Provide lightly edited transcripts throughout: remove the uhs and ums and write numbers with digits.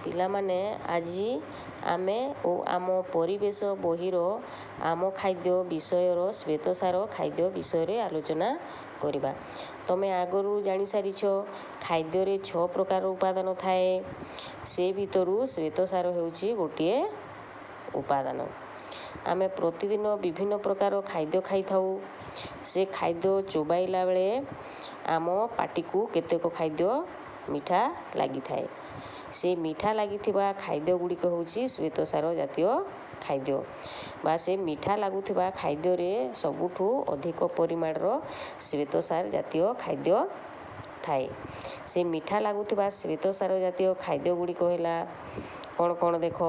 ପିଲାମାନେ ଆଜି ଆମେ ଓ ଆମ ପରିବେଶ ବହିର ଆମ ଖାଦ୍ୟ ବିଷୟର ଶ୍ୱେତସାର ଖାଦ୍ୟ ବିଷୟରେ ଆଲୋଚନା କରିବା। ତମେ ଆଗରୁ ଜାଣିସାରିଛ ଖାଦ୍ୟରେ 6 ପ୍ରକାର ଉପାଦାନ ଥାଏ। ସେ ଭିତରୁ ଶ୍ୱେତସାର ହେଉଛି ଗୋଟିଏ ଉପାଦାନ। ଆମେ ପ୍ରତିଦିନ ବିଭିନ୍ନ ପ୍ରକାର ଖାଦ୍ୟ ଖାଇଥାଉ। ସେ ଖାଦ୍ୟ ଚୋବାଇଲା ବେଳେ ଆମ ପାଟିକୁ କେତେକ ଖାଦ୍ୟ ମିଠା ଲାଗିଥାଏ। ସେ ମିଠା ଲାଗିଥିବା ଖାଦ୍ୟ ଗୁଡ଼ିକ ହେଉଛି ଶ୍ୱେତସାର ଜାତୀୟ ଖାଦ୍ୟ ବା ସେ ମିଠା ଲାଗୁଥିବା ଖାଦ୍ୟରେ ସବୁଠୁ ଅଧିକ ପରିମାଣର ଶ୍ୱେତସାର ଜାତୀୟ ଖାଦ୍ୟ ଥାଏ। ସେ ମିଠା ଲାଗୁଥିବା ଶ୍ୱେତସାର ଜାତୀୟ ଖାଦ୍ୟ ଗୁଡ଼ିକ ହେଲା କ'ଣ କ'ଣ ଦେଖ,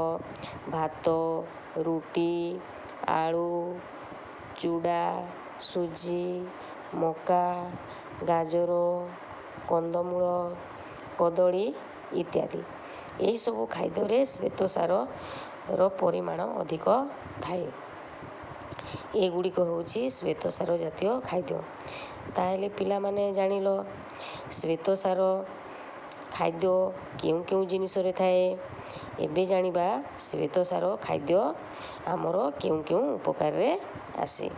ଭାତ, ରୁଟି, ଆଳୁ, ଚୁଡ଼ା, ସୁଜି, ମକା, ଗାଜର, କନ୍ଦମୂଳ, କଦଳୀ ଇତ୍ୟାଦି। ଏହିସବୁ ଖାଦ୍ୟରେ ଶ୍ୱେତସାରର ପରିମାଣ ଅଧିକ ଥାଏ। ଏଗୁଡ଼ିକ ହେଉଛି ଶ୍ୱେତସାର ଜାତୀୟ ଖାଦ୍ୟ। ତାହେଲେ ପିଲାମାନେ ଜାଣିଲ ଶ୍ୱେତସାର ଖାଦ୍ୟ କେଉଁ କେଉଁ ଜିନିଷରେ ଥାଏ। ଏବେ ଜାଣିବା ଶ୍ୱେତସାର ଖାଦ୍ୟ ଆମର କେଉଁ କେଉଁ ଉପକାରରେ ଆସେ।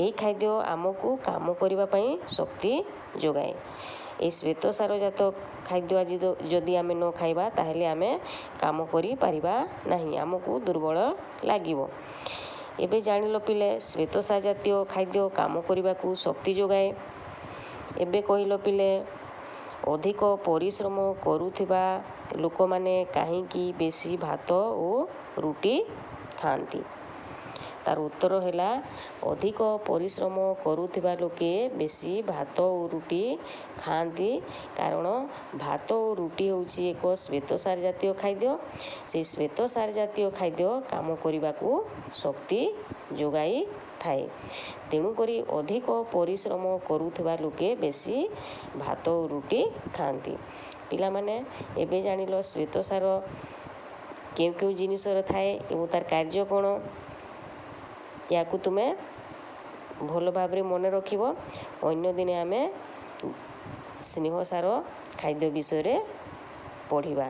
ଏହି ଖାଦ୍ୟ ଆମକୁ କାମ କରିବା ପାଇଁ ଶକ୍ତି ଯୋଗାଏ। ଏହି ଶ୍ୱେତସାର ଜାତ ଖାଦ୍ୟ ଆଜି ଯଦି ଆମେ ନ ଖାଇବା ତାହେଲେ ଆମେ କାମ କରିପାରିବା ନାହିଁ, ଆମକୁ ଦୁର୍ବଳ ଲାଗିବ। ଏବେ ଜାଣିଲ ପିଲେ ଶ୍ୱେତସାର ଜାତୀୟ ଖାଦ୍ୟ କାମ କରିବାକୁ ଶକ୍ତି ଯୋଗାଏ। ଏବେ କହିଲ ପିଲେ ଅଧିକ ପରିଶ୍ରମ କରୁଥିବା ଲୋକମାନେ କାହିଁକି ବେଶୀ ଭାତ ଓ ରୁଟି ଖାଆନ୍ତି? ତାର ଉତ୍ତର ହେଲା ଅଧିକ ପରିଶ୍ରମ କରୁଥିବା ଲୋକେ ବେଶୀ ଭାତ ଓ ରୁଟି ଖାଆନ୍ତି କାରଣ ଭାତ ଓ ରୁଟି ହେଉଛି ଏକ ଶ୍ୱେତସାର ଜାତୀୟ ଖାଦ୍ୟ। ସେହି ଶ୍ୱେତସାର ଜାତୀୟ ଖାଦ୍ୟ କାମ କରିବାକୁ ଶକ୍ତି ଯୋଗାଇଥାଏ। ତେଣୁକରି ଅଧିକ ପରିଶ୍ରମ କରୁଥିବା ଲୋକେ ବେଶୀ ଭାତ ଓ ରୁଟି ଖାଆନ୍ତି। ପିଲାମାନେ ଏବେ ଜାଣିଲ ଶ୍ୱେତସାର କେଉଁ କେଉଁ ଜିନିଷରେ ଥାଏ ଏବଂ ତା'ର କାର୍ଯ୍ୟ କ'ଣ। ୟାକୁ ତୁମେ ଭଲ ଭାବରେ ମନେ ରଖିବ। ଅନ୍ୟ ଦିନେ ଆମେ ସ୍ନେହସାର ଖାଦ୍ୟ ବିଷୟରେ ପଢ଼ିବା।